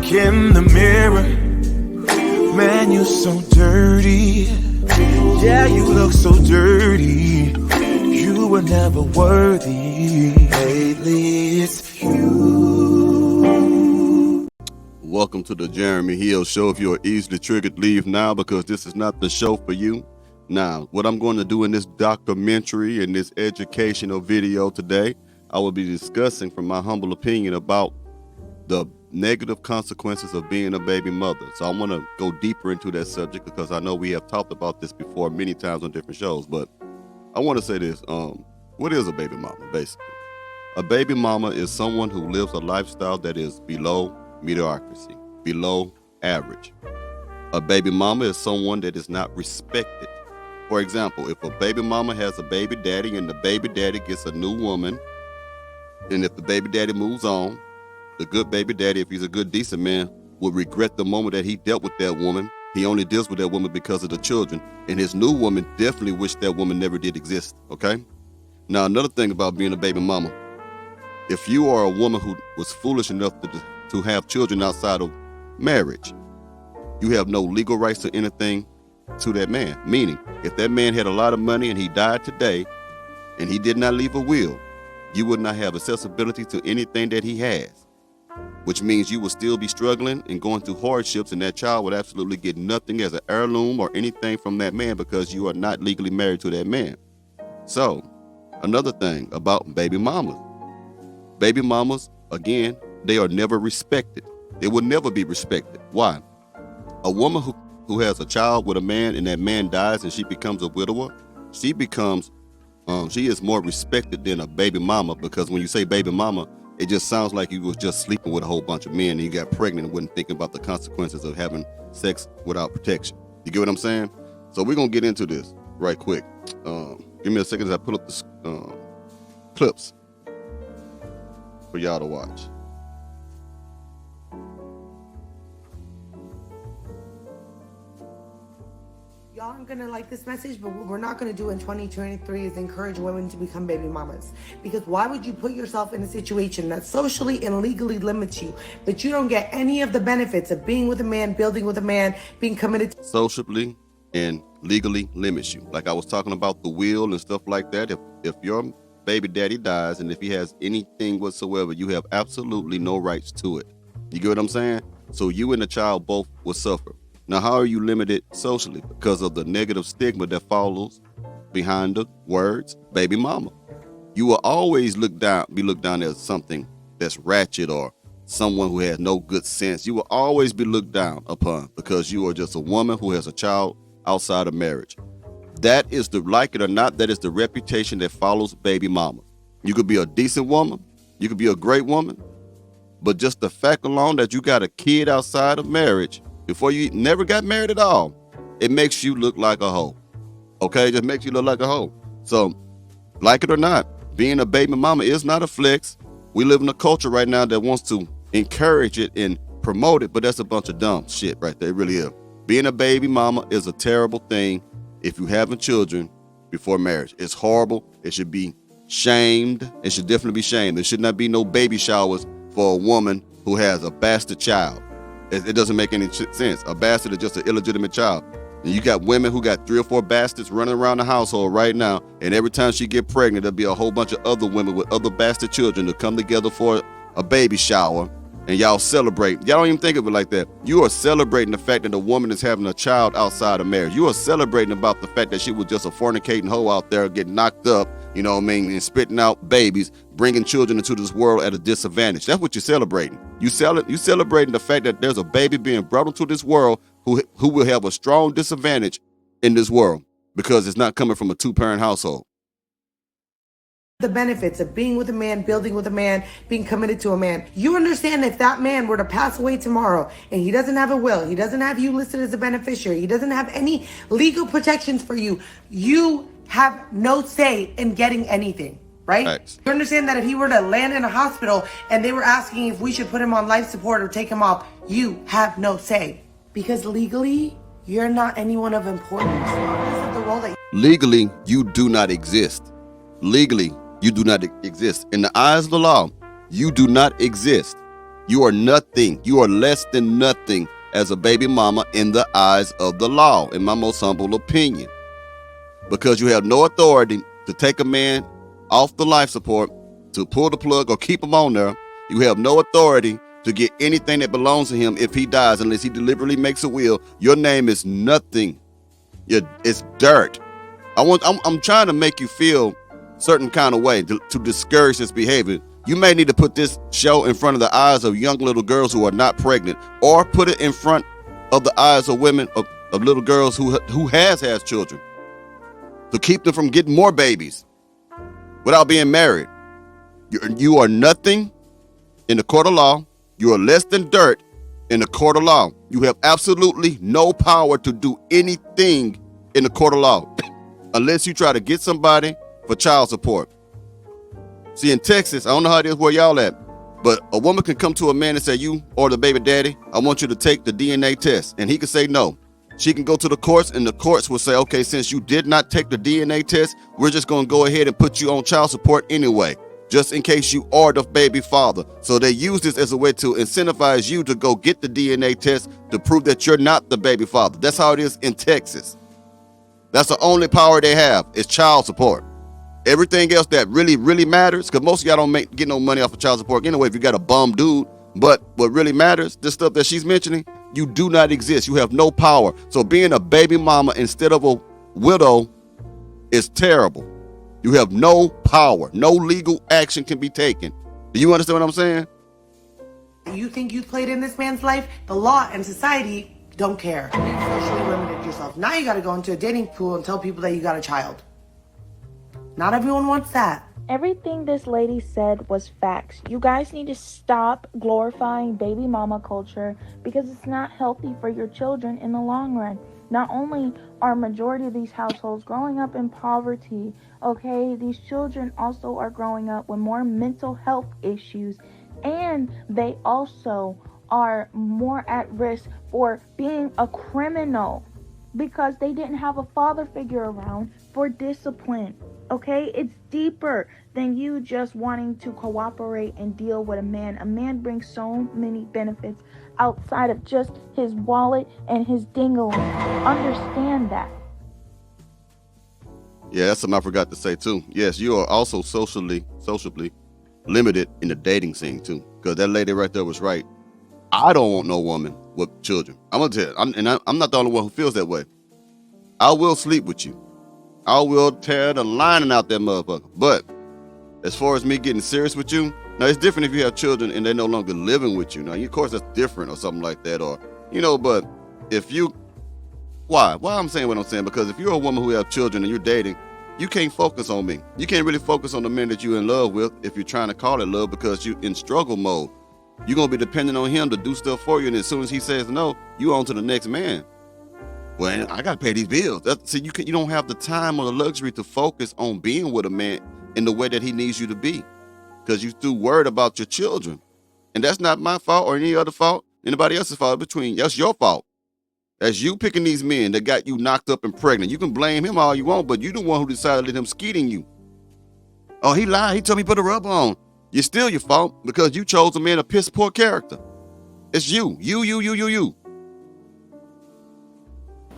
look in the mirror, man, you're so dirty. Yeah, you look so dirty. You were never worthy. Lately, it's you. Welcome to the Jeremy Hill Show. If you're easily triggered, leave now because this is not the show for you. Now, what I'm going to do in this documentary and this educational video today, I will be discussing from my humble opinion about the negative consequences of being a baby mother. So I want to go deeper into that subject because I know we have talked about this before many times on different shows, but I want to say this. What is a baby mama, basically? A baby mama is someone who lives a lifestyle that is below mediocrity, below average. A baby mama is someone that is not respected. For example, if a baby mama has a baby daddy and the baby daddy gets a new woman, and if the baby daddy moves on, the good baby daddy, if he's a good, decent man, will regret the moment that he dealt with that woman. He only deals with that woman because of the children. And his new woman definitely wished that woman never did exist, okay? Now, another thing about being a baby mama, if you are a woman who was foolish enough to have children outside of marriage, you have no legal rights to anything to that man. Meaning, if that man had a lot of money and he died today and he did not leave a will, you would not have accessibility to anything that he has, which means you will still be struggling and going through hardships, and that child would absolutely get nothing as an heirloom or anything from that man because you are not legally married to that man. So, another thing about baby mamas. Baby mamas, again, they are never respected. They will never be respected. Why? A woman who has a child with a man and that man dies and she becomes a widower, she is more respected than a baby mama, because when you say baby mama, it just sounds like you was just sleeping with a whole bunch of men and you got pregnant and wasn't thinking about the consequences of having sex without protection. You get what I'm saying? So we're going to get into this right quick. Give me a second as I pull up the clips for y'all to watch. Y'all aren't gonna like this message, but what we're not gonna do in 2023 is encourage women to become baby mamas. Because why would you put yourself in a situation that socially and legally limits you, but you don't get any of the benefits of being with a man, building with a man, being committed to socially and legally limits you. Like I was talking about the will and stuff like that. If your baby daddy dies and if he has anything whatsoever, you have absolutely no rights to it. You get what I'm saying? So you and the child both will suffer. Now, how are you limited socially? Because of the negative stigma that follows behind the words baby mama. You will always be looked down as something that's ratchet or someone who has no good sense. You will always be looked down upon because you are just a woman who has a child outside of marriage. That is like it or not, that is the reputation that follows baby mama. You could be a decent woman. You could be a great woman. But just the fact alone that you got a kid outside of marriage before you never got married at all, it makes you look like a hoe. Okay? It just makes you look like a hoe. So, like it or not, being a baby mama is not a flex. We live in a culture right now that wants to encourage it and promote it, but that's a bunch of dumb shit right there. It really is. Being a baby mama is a terrible thing if you having children before marriage. It's horrible. It should be shamed. It should definitely be shamed. There should not be no baby showers for a woman who has a bastard child. It doesn't make any sense. A bastard is just an illegitimate child. And you got women who got 3 or 4 bastards running around the household right now, and every time she get pregnant, there'll be a whole bunch of other women with other bastard children to come together for a baby shower, and y'all celebrate. Y'all don't even think of it like that. You are celebrating the fact that a woman is having a child outside of marriage. You are celebrating about the fact that she was just a fornicating hoe out there getting knocked up, you know what I mean, and spitting out babies, bringing children into this world at a disadvantage. That's what you're celebrating. You celebrating the fact that there's a baby being brought into this world who will have a strong disadvantage in this world because it's not coming from a 2-parent household. the benefits of being with a man, building with a man, being committed to a man. You understand if that man were to pass away tomorrow and he doesn't have a will, he doesn't have you listed as a beneficiary, he doesn't have any legal protections for you, you have no say in getting anything, right? Thanks. You understand that if he were to land in a hospital and they were asking if we should put him on life support or take him off, you have no say. Because legally, you're not anyone of importance. The role that Legally, you do not exist. Legally, you do not exist. In the eyes of the law, you do not exist. You are nothing. You are less than nothing as a baby mama in the eyes of the law, in my most humble opinion. Because you have no authority to take a man off the life support, to pull the plug or keep him on there. You have no authority to get anything that belongs to him if he dies, unless he deliberately makes a will. Your name is nothing. It's dirt. I'm trying to make you feel certain kind of way to discourage this behavior. You may need to put this show in front of the eyes of young little girls who are not pregnant, or put it in front of the eyes of women, of little girls who has children, to keep them from getting more babies without being married. You are nothing in the court of law. You are less than dirt in the court of law. You have absolutely no power to do anything in the court of law unless you try to get somebody for child support. See, in Texas, I don't know how it is where y'all at, but a woman can come to a man and say, you or the baby daddy, I want you to take the DNA test. And he can say no. She can go to the courts, and the courts will say, okay, since you did not take the DNA test, we're just going to go ahead and put you on child support anyway, just in case you are the baby father. So they use this as a way to incentivize you to go get the DNA test to prove that you're not the baby father. That's how it is in Texas. That's the only power they have, is child support. Everything else that really, really matters, because most of y'all don't get no money off of child support anyway if you got a bum dude. But what really matters, this stuff that she's mentioning, you do not exist. You have no power. So being a baby mama instead of a widow is terrible. You have no power. No legal action can be taken. Do you understand what I'm saying? You think you played in this man's life? The law and society don't care. You socially limited yourself. Now you got to go into a dating pool and tell people that you got a child. Not everyone wants that. Everything this lady said was facts. You guys need to stop glorifying baby mama culture, because it's not healthy for your children in the long run. Not only are majority of these households growing up in poverty, okay, these children also are growing up with more mental health issues, and they also are more at risk for being a criminal because they didn't have a father figure around for discipline. Okay, it's deeper than you just wanting to cooperate and deal with a man. A man brings so many benefits outside of just his wallet and his dingle. Understand that. Yeah, that's something I forgot to say too. Yes, you are also socially limited in the dating scene too, because that lady right there was right. I don't want no woman with children. I'm gonna tell you, I'm not the only one who feels that way. I will sleep with you. I will tear the lining out that motherfucker. But as far as me getting serious with you, now it's different if you have children and they're no longer living with you. Now, of course, that's different or something like that. Or, but if you, why I'm saying what I'm saying? Because if you're a woman who have children and you're dating, you can't focus on me. You can't really focus on the men that you're in love with if you're trying to call it love, because you're in struggle mode. You're going to be dependent on him to do stuff for you. And as soon as he says no, you on to the next man. Well, I got to pay these bills. You don't have the time or the luxury to focus on being with a man in the way that he needs you to be, because you're too worried about your children. And that's not my fault or any other fault, anybody else's fault. That's your fault. That's you picking these men that got you knocked up and pregnant. You can blame him all you want, but you the one who decided to let him skeeting you. Oh, he lied. He told me to put a rubber on. It's still your fault, because you chose a man of piss poor character. It's you. You.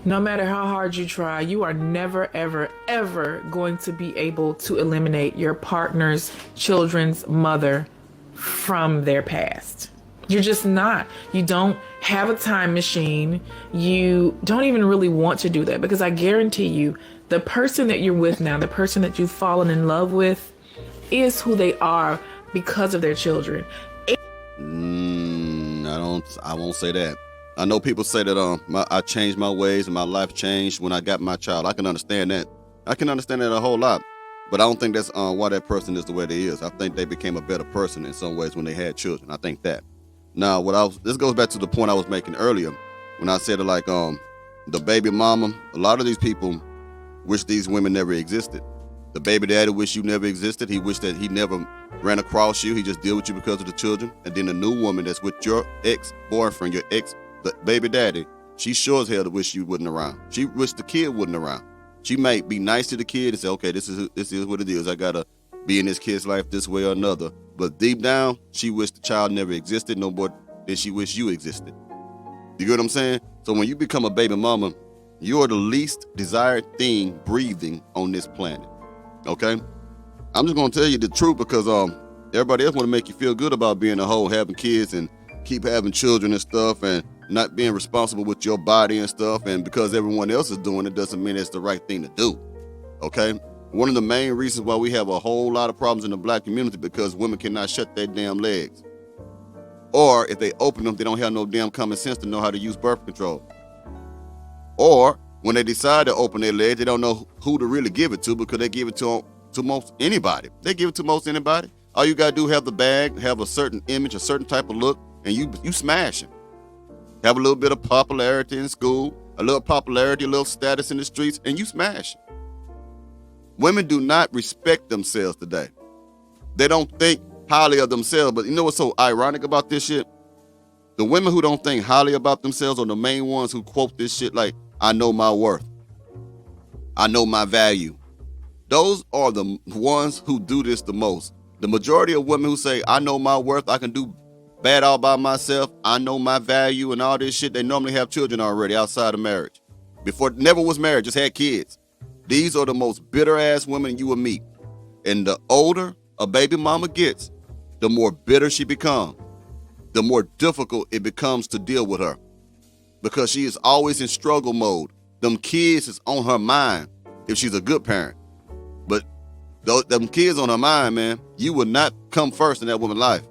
No matter how hard you try, you are never, ever, ever going to be able to eliminate your partner's children's mother from their past. You're just not. You don't have a time machine. You don't even really want to do that, because I guarantee you, the person that you're with now, the person that you've fallen in love with, is who they are because of their children. I won't say that. I know people say that I changed my ways and my life changed when I got my child. I can understand that. I can understand that a whole lot. But I don't think that's why that person is the way they is. I think they became a better person in some ways when they had children. I think that. Now, this goes back to the point I was making earlier when I said the baby mama. A lot of these people wish these women never existed. The baby daddy wish you never existed. He wished that he never ran across you. He just dealt with you because of the children. And then the new woman that's with your ex-boyfriend, the baby daddy, she sure as hell to wish you wasn't around. She wished the kid wasn't around. She might be nice to the kid and say, okay, this is what it is. I gotta be in this kid's life this way or another. But deep down, she wished the child never existed no more than she wished you existed. You get what I'm saying? So when you become a baby mama, you're the least desired thing breathing on this planet. Okay? I'm just gonna tell you the truth because everybody else want to make you feel good about being a hoe, having kids and keep having children and stuff, and not being responsible with your body and stuff. And because everyone else is doing it doesn't mean it's the right thing to do. Okay? One of the main reasons why we have a whole lot of problems in the black community because women cannot shut their damn legs. Or if they open them, they don't have no damn common sense to know how to use birth control. Or when they decide to open their legs, they don't know who to really give it to because they give it to most anybody. They give it to most anybody. All you gotta do have the bag, have a certain image, a certain type of look, and you smash it. Have a little bit of popularity in school, a little popularity, a little status in the streets, and you smash it. Women do not respect themselves today. They don't think highly of themselves. But you know what's so ironic about this shit? The women who don't think highly about themselves are the main ones who quote this shit like, I know my worth. I know my value. Those are the ones who do this the most. The majority of women who say, I know my worth, I can do bad all by myself, I know my value and all this shit, they normally have children already outside of marriage. Before, never was married, just had kids. These are the most bitter ass women you will meet. And the older a baby mama gets, the more bitter she becomes. The more difficult it becomes to deal with her. Because she is always in struggle mode. Them kids is on her mind if she's a good parent. But them kids on her mind, man, you will not come first in that woman's life.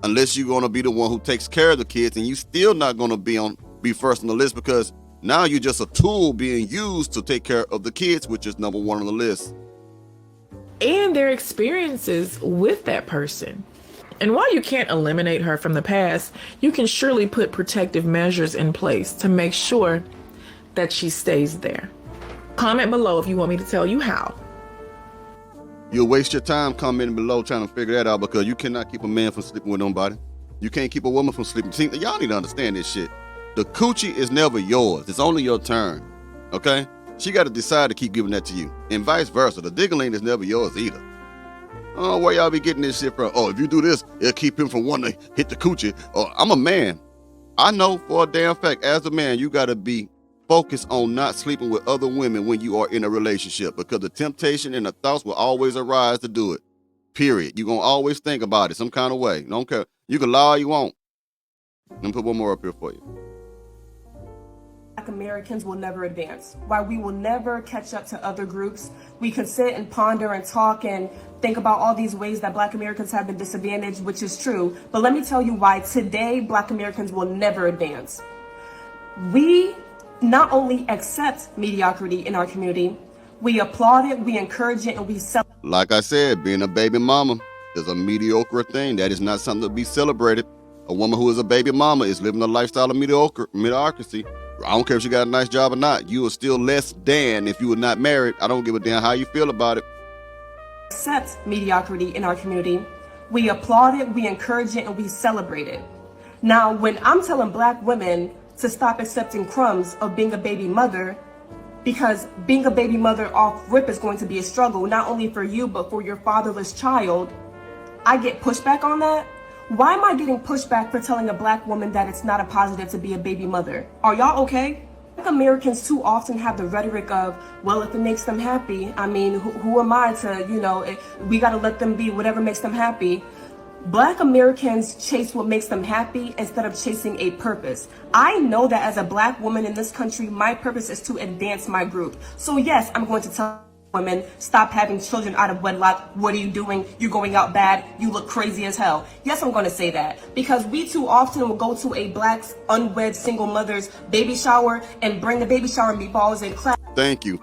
Unless you're going to be the one who takes care of the kids, and you still not going to be first on the list because now you're just a tool being used to take care of the kids, which is number one on the list. And their experiences with that person. And while you can't eliminate her from the past, you can surely put protective measures in place to make sure that she stays there. Comment below if you want me to tell you how. You'll waste your time commenting below trying to figure that out because you cannot keep a man from sleeping with nobody. You can't keep a woman from sleeping. See, y'all need to understand this shit. The coochie is never yours. It's only your turn. Okay? She got to decide to keep giving that to you. And vice versa. The dingling is never yours either. I don't know where y'all be getting this shit from. Oh, if you do this, it'll keep him from wanting to hit the coochie. Oh, I'm a man. I know for a damn fact, as a man, you got to be focused on not sleeping with other women when you are in a relationship because the temptation and the thoughts will always arise to do it. Period. You're going to always think about it some kind of way. Don't care. You can lie all you want. Let me put one more up here for you. Black Americans will never advance. While we will never catch up to other groups, we can sit and ponder and talk and think about all these ways that Black Americans have been disadvantaged, which is true. But let me tell you why today Black Americans will never advance. We not only accept mediocrity in our community, we applaud it, we encourage it, and we celebrate. Like I said, being a baby mama is a mediocre thing. That is not something to be celebrated. A woman who is a baby mama is living a lifestyle of mediocrity. I don't care if she got a nice job or not. You are still less than if you were not married. I don't give a damn how you feel about it. Accept mediocrity in our community. We applaud it, we encourage it, and we celebrate it. Now, when I'm telling Black women to stop accepting crumbs of being a baby mother, because being a baby mother off rip is going to be a struggle, not only for you, but for your fatherless child, I get pushback on that. Why am I getting pushback for telling a Black woman that it's not a positive to be a baby mother? Are y'all okay? Black Americans too often have the rhetoric of, well, if it makes them happy, I mean, who am I to, we got to let them be whatever makes them happy. Black Americans chase what makes them happy instead of chasing a purpose. I know that as a Black woman in this country, my purpose is to advance my group. So yes, I'm going to tell women, stop having children out of wedlock. What are you doing? You're going out bad. You look crazy as hell. Yes, I'm going to say that because we too often will go to a Black unwed single mother's baby shower and bring the baby shower meatballs and clap. Thank you.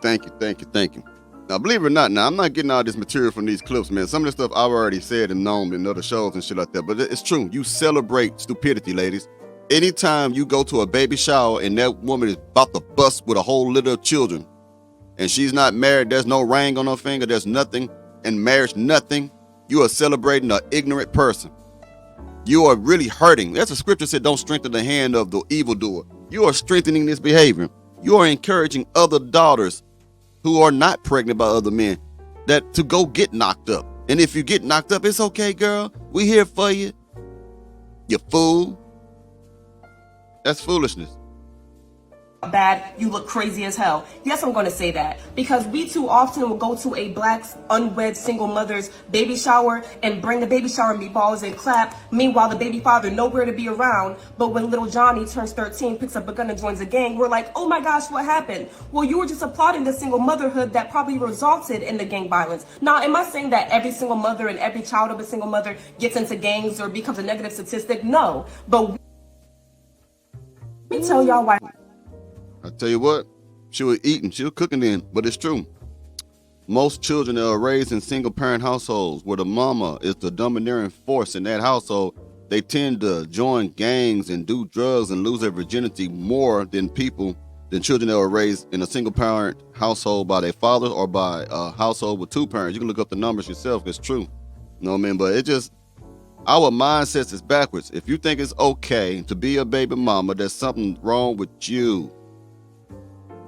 Now, believe it or not, I'm not getting all this material from these clips, man. Some of this stuff I've already said and known in other shows and shit like that, but it's true. You celebrate stupidity, ladies. Anytime you go to a baby shower and that woman is about to bust with a whole litter of children and she's not married, there's no ring on her finger, there's nothing in marriage, nothing, you are celebrating an ignorant person. You are really hurting. That's a scripture said, don't strengthen the hand of the evildoer. You are strengthening this behavior. You are encouraging other daughters who are not pregnant by other men that to go get knocked up And if you get knocked up, it's okay, girl. We here for you. You fool. That's foolishness. Bad, you look crazy as hell. Yes, I'm going to say that because we too often will go to a black unwed single mother's baby shower and bring the baby shower meatballs and clap. Meanwhile, the baby father nowhere to be around. But when little Johnny turns 13, picks up a gun and joins a gang, we're like, oh my gosh, what happened? Well, you were just applauding the single motherhood that probably resulted in the gang violence. Now, am I saying that every single mother and every child of a single mother gets into gangs or becomes a negative statistic? No, but we tell y'all why. I tell you what, she was eating, she was cooking then, but it's true. Most children that are raised in single parent households where the mama is the domineering force in that household, they tend to join gangs and do drugs and lose their virginity more than children that are raised in a single parent household by their father or by a household with two parents. You can look up the numbers yourself, it's true. You know what I mean? But it just, our mindset is backwards. If you think it's okay to be a baby mama, there's something wrong with you.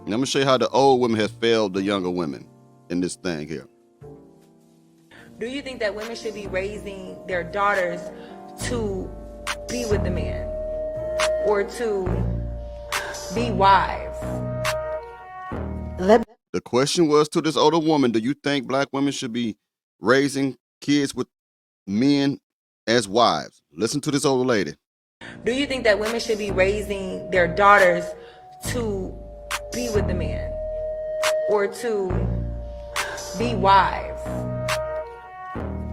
And I'm going to show you how the old women have failed the younger women in this thing here. Do you think that women should be raising their daughters to be with the man or to be wives? The question was to this older woman, do you think black women should be raising kids with men as wives? Listen to this older lady. Do you think that women should be raising their daughters to be with the man or to be wives?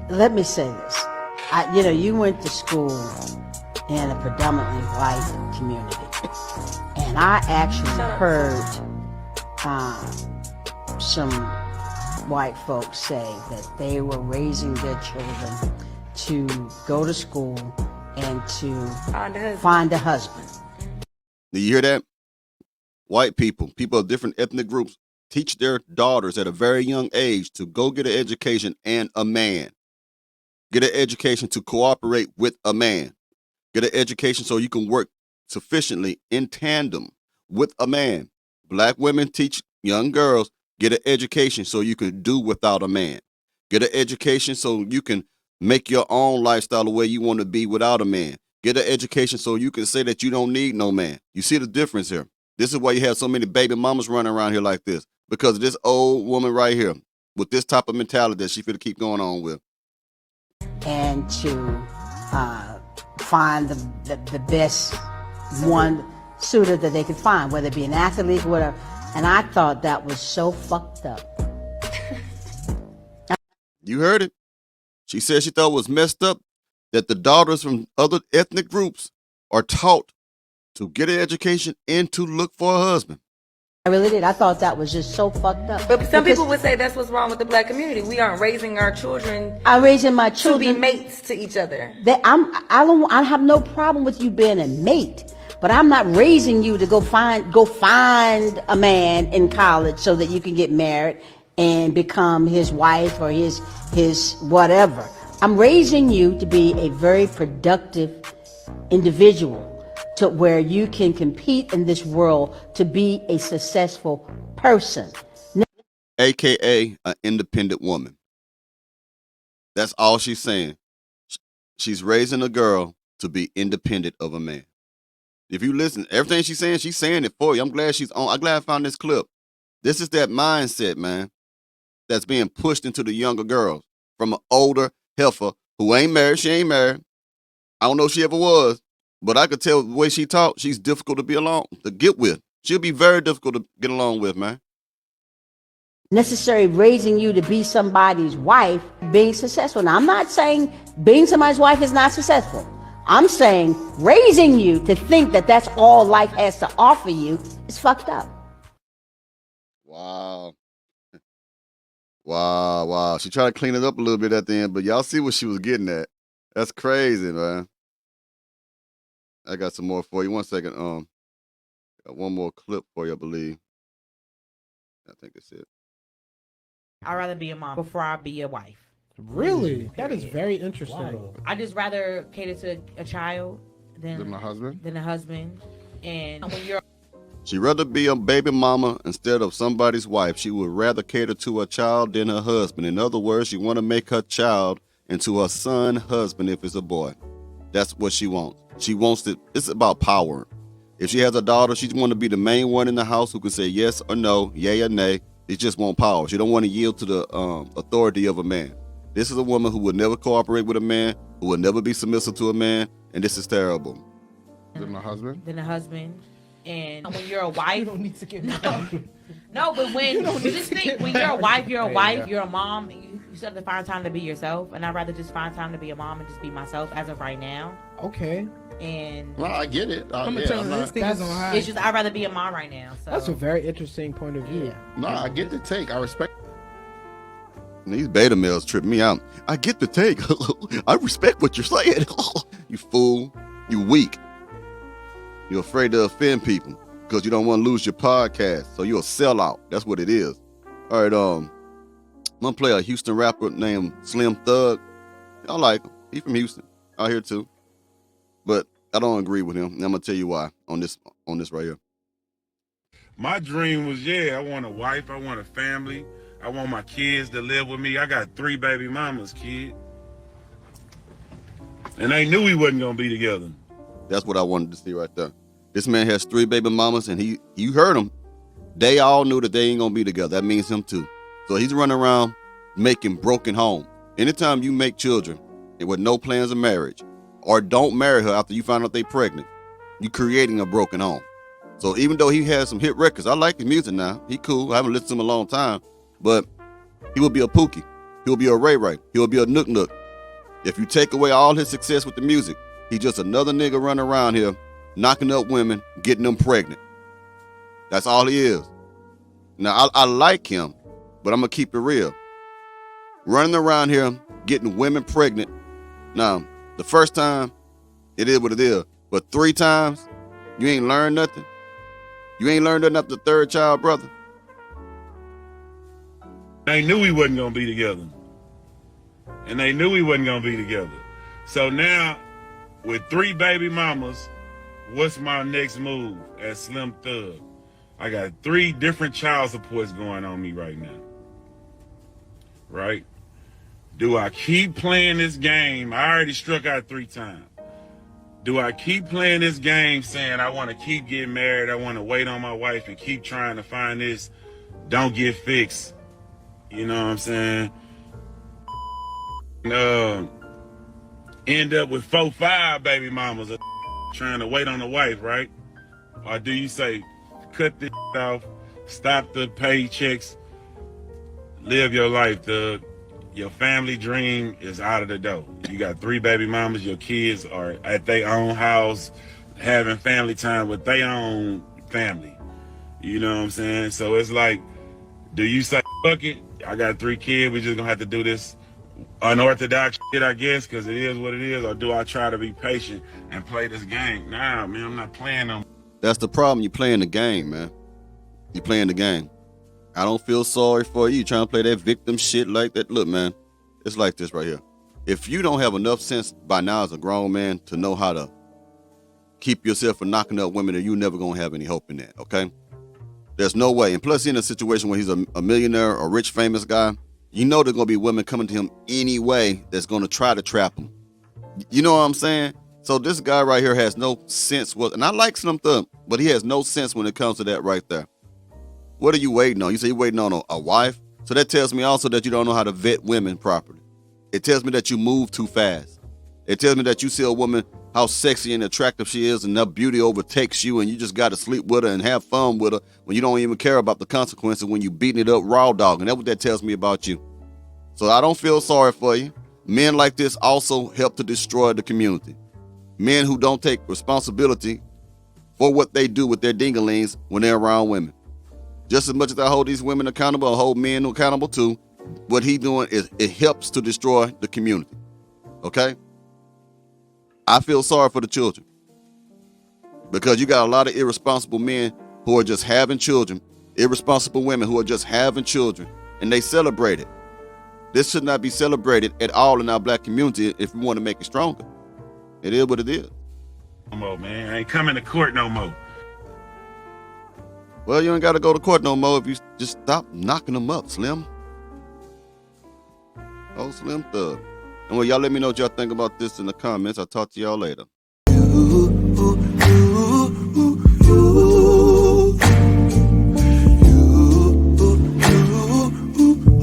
Let me say this. You went to school in a predominantly white community. And I actually heard some white folks say that they were raising their children to go to school and to find a husband. Do you hear that? White people of different ethnic groups teach their daughters at a very young age to go get an education and a man. Get an education to cooperate with a man. Get an education so you can work sufficiently in tandem with a man. Black women teach young girls, get an education so you can do without a man. Get an education so you can make your own lifestyle the way you want to be without a man. Get an education so you can say that you don't need no man. You see the difference here? This is why you have so many baby mamas running around here like this. Because of this old woman right here with this type of mentality that she finna keep going on with. And to find the best one suitor that they could find, whether it be an athlete or whatever. And I thought that was so fucked up. You heard it. She said she thought it was messed up that the daughters from other ethnic groups are taught to get an education and to look for a husband. I really did. I thought that was just so fucked up. But some people would say that's what's wrong with the black community. We aren't raising our children. I'm raising my children to be mates to each other. I have no problem with you being a mate, but I'm not raising you to go find a man in college so that you can get married and become his wife or his whatever. I'm raising you to be a very productive individual, to where you can compete in this world to be a successful person. AKA an independent woman. That's all she's saying. She's raising a girl to be independent of a man. If you listen, everything she's saying it for you. I'm glad I found this clip. This is that mindset, man, that's being pushed into the younger girls from an older heifer who ain't married. She ain't married. I don't know if she ever was. But I could tell the way she talks, she's difficult to get with. She'll be very difficult to get along with, man. Necessary raising you to be somebody's wife, being successful. Now, I'm not saying being somebody's wife is not successful. I'm saying raising you to think that that's all life has to offer you is fucked up. Wow. Wow. She tried to clean it up a little bit at the end, but y'all see what she was getting at. That's crazy, man. I got some more for you. 1 second. Got one more clip for you, I believe. I think that's it. I'd rather be a mom before I be a wife. Really? That is very interesting. I just rather cater to a child than a husband? And when you're She'd rather be a baby mama instead of somebody's wife. She would rather cater to her child than her husband. In other words, she want to make her child into her son husband if it's a boy. That's what she wants. She wants it. It's about power. If she has a daughter, she want to be the main one in the house who can say yes or no, yay or nay. She just want power. She don't want to yield to the authority of a man. This is a woman who would never cooperate with a man, who would never be submissive to a man, and this is terrible. Than a husband? Than a husband. And when you're a wife, You don't need to get married. no, but when you just think when you're a wife, you're a mom. You still have to find time to be yourself, and I'd rather just find time to be a mom and just be myself as of right now. Okay. And well, I get it. It's just I'd rather be a mom right now. So that's a very interesting point of view. Yeah. No, I get the take. I respect. These beta males trip me out. I get the take. I respect what you're saying. You fool. You weak. You're afraid to offend people because you don't want to lose your podcast. So you're a sellout. That's what it is. All right, I'm gonna play a Houston rapper named Slim Thug. I like him. He from Houston. Out here too. But I don't agree with him. And I'm gonna tell you why on this right here. My dream was, I want a wife, I want a family, I want my kids to live with me. I got 3 baby mamas, kid. And they knew we wasn't gonna be together. That's what I wanted to see right there. This man has 3 baby mamas, and you heard him. They all knew that they ain't gonna be together. That means him too. So he's running around making broken homes. Anytime you make children and with no plans of marriage, or don't marry her after you find out they pregnant, you creating a broken home. So even though he has some hit records, I like his music now. He cool. I haven't listened to him a long time, but he will be a Pookie. He'll be a Ray Ray. He'll be a Nook Nook. If you take away all his success with the music, he's just another nigga running around here, knocking up women, getting them pregnant. That's all he is. Now, I like him, but I'm going to keep it real. Running around here, getting women pregnant. Now, the first time, it is what it is. But 3 times, you ain't learned nothing. You ain't learned nothing after the 3rd child, brother. They knew we wasn't gonna be together. And they knew we wasn't gonna be together. So now, with 3 baby mamas, what's my next move as Slim Thug? I got 3 different child supports going on me right now. Right? Do I keep playing this game? I already struck out 3 times. Do I keep playing this game saying I want to keep getting married, I want to wait on my wife and keep trying to find this, don't get fixed? You know what I'm saying? End up with 4, 5 baby mamas trying to wait on the wife, right? Or do you say, cut this off, stop the paychecks, live your life, Thug? Your family dream is out of the door. You got 3 baby mamas, your kids are at their own house, having family time with their own family. You know what I'm saying? So it's like, do you say, fuck it, I got 3 kids, we just gonna have to do this unorthodox shit, I guess, because it is what it is, or do I try to be patient and play this game? Nah, man, I'm not playing no. That's the problem. You playing the game, man. You playing the game. I don't feel sorry for you trying to play that victim shit like that. Look, man, it's like this right here. If you don't have enough sense by now as a grown man to know how to keep yourself from knocking up women, then you never going to have any hope in that, okay? There's no way. And plus, in a situation where he's a millionaire, a rich, famous guy, you know there's going to be women coming to him anyway that's going to try to trap him. You know what I'm saying? So this guy right here has no sense. And I like Slim Thug, but he has no sense when it comes to that right there. What are you waiting on? You say you're waiting on a wife? So that tells me also that you don't know how to vet women properly. It tells me that you move too fast. It tells me that you see a woman, how sexy and attractive she is, and her beauty overtakes you, and you just got to sleep with her and have fun with her when you don't even care about the consequences when you beating it up raw dog. And that's what that tells me about you. So I don't feel sorry for you. Men like this also help to destroy the community. Men who don't take responsibility for what they do with their dinglings when they're around women. Just as much as I hold these women accountable, I hold men accountable too. What he doing is it helps to destroy the community. Okay? I feel sorry for the children because you got a lot of irresponsible men who are just having children, irresponsible women who are just having children, and they celebrate it. This should not be celebrated at all in our black community if we want to make it stronger. It is what it is. No more, man. I ain't coming to court no more. Well, you ain't got to go to court no more if you just stop knocking them up, Slim. Oh, Slim Thug. And well, y'all let me know what y'all think about this in the comments. I'll talk to y'all later.